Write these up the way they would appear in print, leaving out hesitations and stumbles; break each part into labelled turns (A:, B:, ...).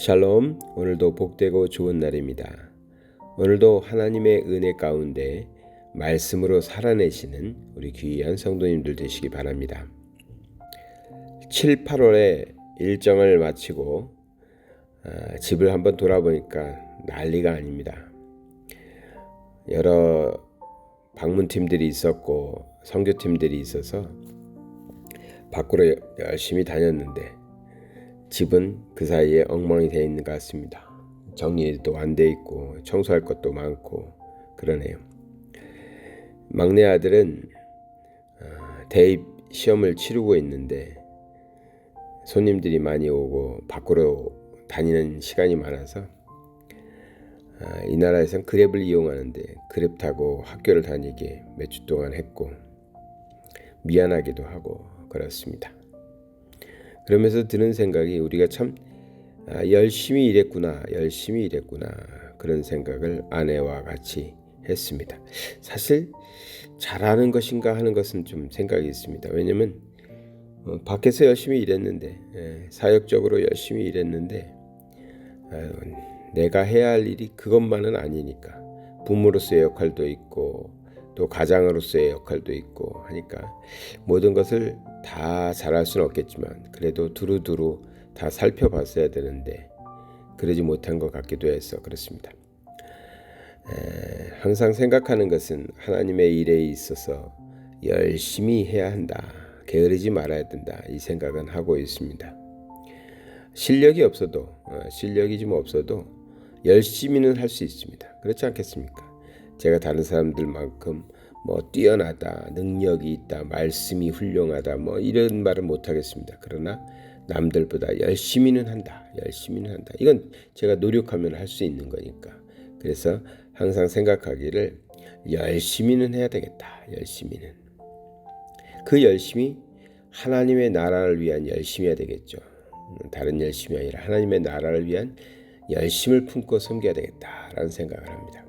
A: 샬롬, 오늘도 복되고 좋은 날입니다. 오늘도 하나님의 은혜 가운데 말씀으로 살아내시는 우리 귀한 성도님들 되시기 바랍니다. 7, 8월에 일정을 마치고 집을 한번 돌아보니까 난리가 아닙니다. 여러 방문팀들이 있었고 선교팀들이 있어서 밖으로 열심히 다녔는데 집은 그 사이에 엉망이 되어 있는 것 같습니다. 정리도 안 돼 있고 청소할 것도 많고 그러네요. 막내 아들은 대입 시험을 치르고 있는데 손님들이 많이 오고 밖으로 다니는 시간이 많아서 이 나라에선 그랩을 이용하는데 그랩 타고 학교를 다니게 몇 주 동안 했고 미안하기도 하고 그렇습니다. 그러면서 드는 생각이 우리가 참 열심히 일했구나 그런 생각을 아내와 같이 했습니다. 사실 잘하는 것인가 하는 것은 좀 생각이 있습니다. 왜냐하면 밖에서 열심히 일했는데 사역적으로 열심히 일했는데 내가 해야 할 일이 그것만은 아니니까 부모로서의 역할도 있고 또 가장으로서의 역할도 있고 하니까 모든 것을 다 잘할 수는 없겠지만 그래도 두루두루 다 살펴봤어야 되는데 그러지 못한 것 같기도 해서 그렇습니다. 항상 생각하는 것은 하나님의 일에 있어서 열심히 해야 한다, 게으르지 말아야 된다, 이 생각은 하고 있습니다. 실력이 좀 없어도 열심히는 할 수 있습니다. 그렇지 않겠습니까? 제가 다른 사람들만큼 뛰어나다, 능력이 있다, 말씀이 훌륭하다 이런 말은 못하겠습니다. 그러나 남들보다 열심히는 한다. 이건 제가 노력하면 할 수 있는 거니까. 그래서 항상 생각하기를 열심히는 해야 되겠다. 열심히는. 그 열심히 하나님의 나라를 위한 열심히 해야 되겠죠. 다른 열심이 아니라 하나님의 나라를 위한 열심을 품고 섬겨야 되겠다라는 생각을 합니다.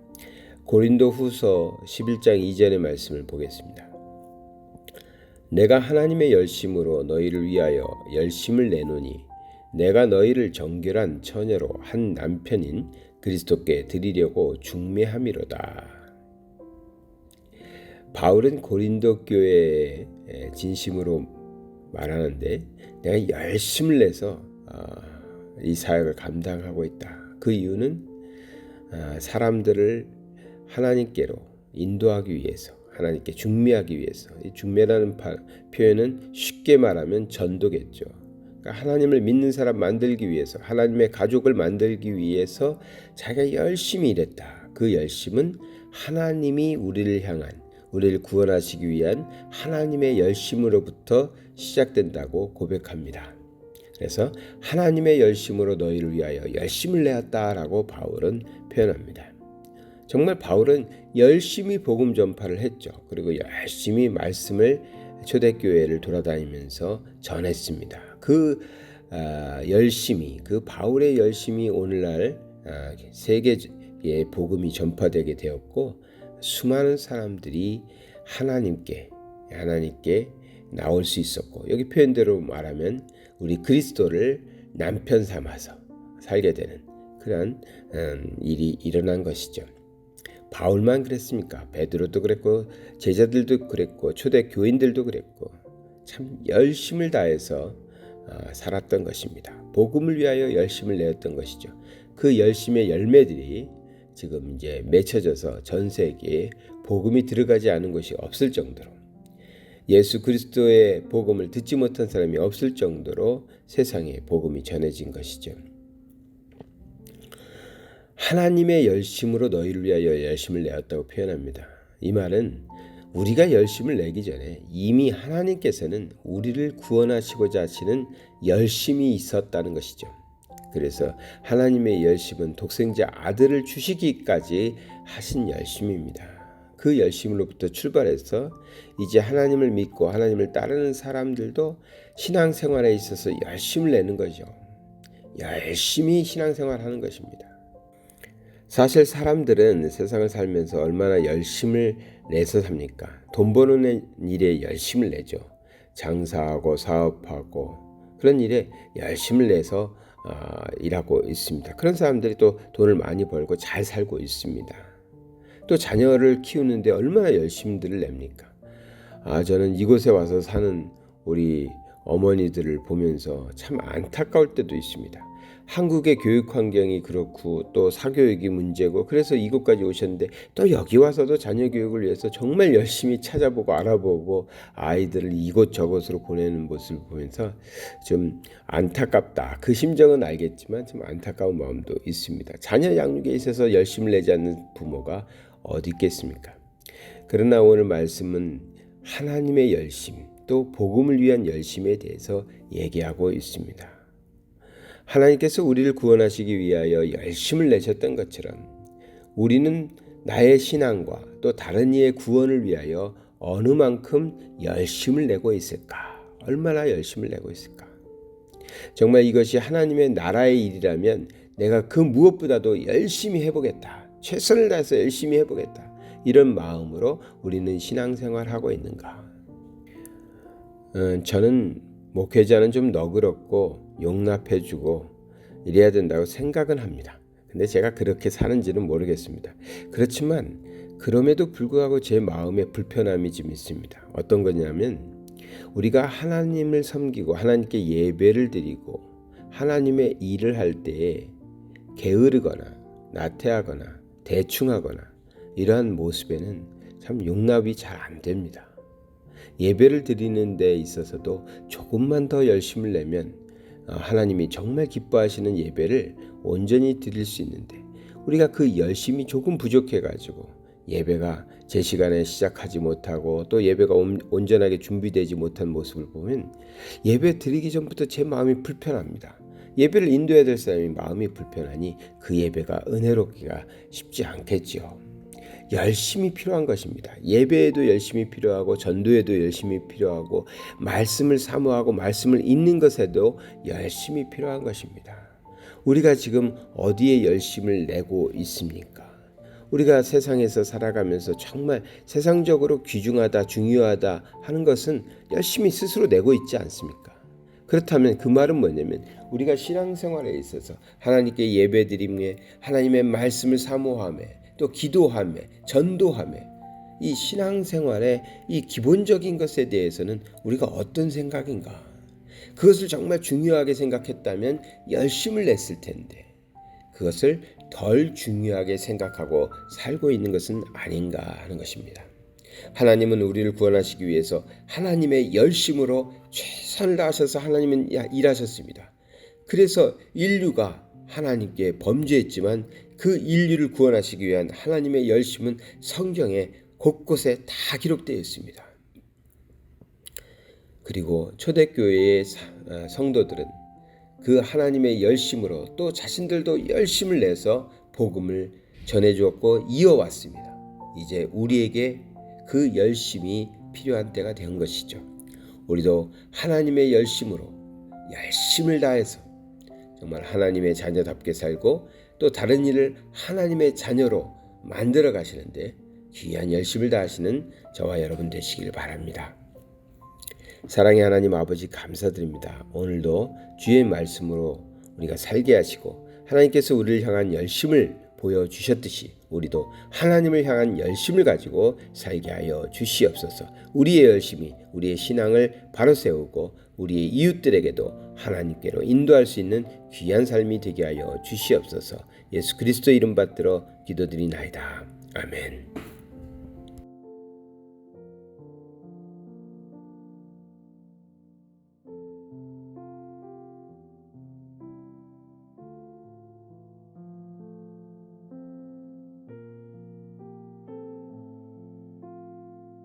A: 고린도 후서 11장 2절의 말씀을 보겠습니다. 내가 하나님의 열심으로 너희를 위하여 열심을 내노니 내가 너희를 정결한 처녀로 한 남편인 그리스도께 드리려고 중매함이로다. 바울은 고린도 교회에 진심으로 말하는데 내가 열심을 내서 이 사역을 감당하고 있다. 그 이유는 사람들을 하나님께로 인도하기 위해서, 하나님께 중매하기 위해서. 이 중매라는 표현은 쉽게 말하면 전도겠죠. 그러니까 하나님을 믿는 사람 만들기 위해서, 하나님의 가족을 만들기 위해서 자기가 열심히 일했다. 그 열심은 하나님이 우리를 구원하시기 위한 하나님의 열심으로부터 시작된다고 고백합니다. 그래서 하나님의 열심으로 너희를 위하여 열심을 내었다라고 바울은 표현합니다. 정말 바울은 열심히 복음 전파를 했죠. 그리고 열심히 말씀을 초대교회를 돌아다니면서 전했습니다. 그 열심이, 그 바울의 열심이 오늘날 세계에 복음이 전파되게 되었고 수많은 사람들이 하나님께 나올 수 있었고 여기 표현대로 말하면 우리 그리스도를 남편 삼아서 살게 되는 그런 일이 일어난 것이죠. 바울만 그랬습니까? 베드로도 그랬고 제자들도 그랬고 초대 교인들도 그랬고 참 열심을 다해서 살았던 것입니다. 복음을 위하여 열심을 내었던 것이죠. 그 열심의 열매들이 지금 이제 맺혀져서 전 세계에 복음이 들어가지 않은 곳이 없을 정도로 예수 그리스도의 복음을 듣지 못한 사람이 없을 정도로 세상에 복음이 전해진 것이죠. 하나님의 열심으로 너희를 위하여 열심을 내었다고 표현합니다. 이 말은 우리가 열심을 내기 전에 이미 하나님께서는 우리를 구원하시고자 하시는 열심이 있었다는 것이죠. 그래서 하나님의 열심은 독생자 아들을 주시기까지 하신 열심입니다. 그 열심으로부터 출발해서 이제 하나님을 믿고 하나님을 따르는 사람들도 신앙생활에 있어서 열심을 내는 거죠. 열심히 신앙생활하는 것입니다. 사실 사람들은 세상을 살면서 얼마나 열심을 내서 삽니까? 돈 버는 일에 열심을 내죠. 장사하고 사업하고 그런 일에 열심을 내서 일하고 있습니다. 그런 사람들이 또 돈을 많이 벌고 잘 살고 있습니다. 또 자녀를 키우는데 얼마나 열심히들을 냅니까? 저는 이곳에 와서 사는 우리 어머니들을 보면서 참 안타까울 때도 있습니다. 한국의 교육 환경이 그렇고 또 사교육이 문제고 그래서 이곳까지 오셨는데 또 여기 와서도 자녀 교육을 위해서 정말 열심히 찾아보고 알아보고 아이들을 이곳저곳으로 보내는 모습을 보면서 좀 안타깝다. 그 심정은 알겠지만 좀 안타까운 마음도 있습니다. 자녀 양육에 있어서 열심을 내지 않는 부모가 어디 있겠습니까? 그러나 오늘 말씀은 하나님의 열심, 또 복음을 위한 열심에 대해서 얘기하고 있습니다. 하나님께서 우리를 구원하시기 위하여 열심을 내셨던 것처럼 우리는 나의 신앙과 또 다른 이의 구원을 위하여 어느 만큼 열심을 내고 있을까? 얼마나 열심을 내고 있을까? 정말 이것이 하나님의 나라의 일이라면 내가 그 무엇보다도 열심히 해보겠다. 최선을 다해서 열심히 해보겠다. 이런 마음으로 우리는 신앙생활하고 있는가? 저는 목회자는 좀 너그럽고 용납해주고 이래야 된다고 생각은 합니다. 근데 제가 그렇게 사는지는 모르겠습니다. 그렇지만 그럼에도 불구하고 제 마음에 불편함이 좀 있습니다. 어떤 거냐면 우리가 하나님을 섬기고 하나님께 예배를 드리고 하나님의 일을 할 때에 게으르거나 나태하거나 대충하거나 이러한 모습에는 참 용납이 잘 안 됩니다. 예배를 드리는 데 있어서도 조금만 더 열심을 내면 하나님이 정말 기뻐하시는 예배를 온전히 드릴 수 있는데 우리가 그 열심이 조금 부족해가지고 예배가 제 시간에 시작하지 못하고 또 예배가 온전하게 준비되지 못한 모습을 보면 예배 드리기 전부터 제 마음이 불편합니다. 예배를 인도해야 될 사람이 마음이 불편하니 그 예배가 은혜롭기가 쉽지 않겠지요. 열심히 필요한 것입니다. 예배에도 열심히 필요하고 전도에도 열심히 필요하고 말씀을 사모하고 말씀을 읽는 것에도 열심히 필요한 것입니다. 우리가 지금 어디에 열심을 내고 있습니까? 우리가 세상에서 살아가면서 정말 세상적으로 귀중하다 중요하다 하는 것은 열심히 스스로 내고 있지 않습니까? 그렇다면 그 말은 뭐냐면 우리가 신앙생활에 있어서 하나님께 예배드림에 하나님의 말씀을 사모하며 또 기도하며 전도하며 이 신앙생활의 이 기본적인 것에 대해서는 우리가 어떤 생각인가? 그것을 정말 중요하게 생각했다면 열심을 냈을 텐데 그것을 덜 중요하게 생각하고 살고 있는 것은 아닌가 하는 것입니다. 하나님은 우리를 구원하시기 위해서 하나님의 열심으로 최선을 다하셔서 하나님은 일하셨습니다. 그래서 인류가 하나님께 범죄했지만 그 인류를 구원하시기 위한 하나님의 열심은 성경에 곳곳에 다 기록되어 있습니다. 그리고 초대교회의 성도들은 그 하나님의 열심으로 또 자신들도 열심을 내서 복음을 전해주었고 이어왔습니다. 이제 우리에게 그 열심이 필요한 때가 된 것이죠. 우리도 하나님의 열심으로 열심을 다해서 정말 하나님의 자녀답게 살고 또 다른 일을 하나님의 자녀로 만들어 가시는데 귀한 열심을 다하시는 저와 여러분 되시길 바랍니다. 사랑의 하나님 아버지 감사드립니다. 오늘도 주의 말씀으로 우리가 살게 하시고 하나님께서 우리를 향한 열심을 보여주셨듯이 우리도 하나님을 향한 열심을 가지고 살게 하여 주시옵소서. 우리의 열심이 우리의 신앙을 바로 세우고 우리의 이웃들에게도 하나님께로 인도할 수 있는 귀한 삶이 되게 하여 주시옵소서. 예수 그리스도 이름 받들어 기도드리나이다. 아멘.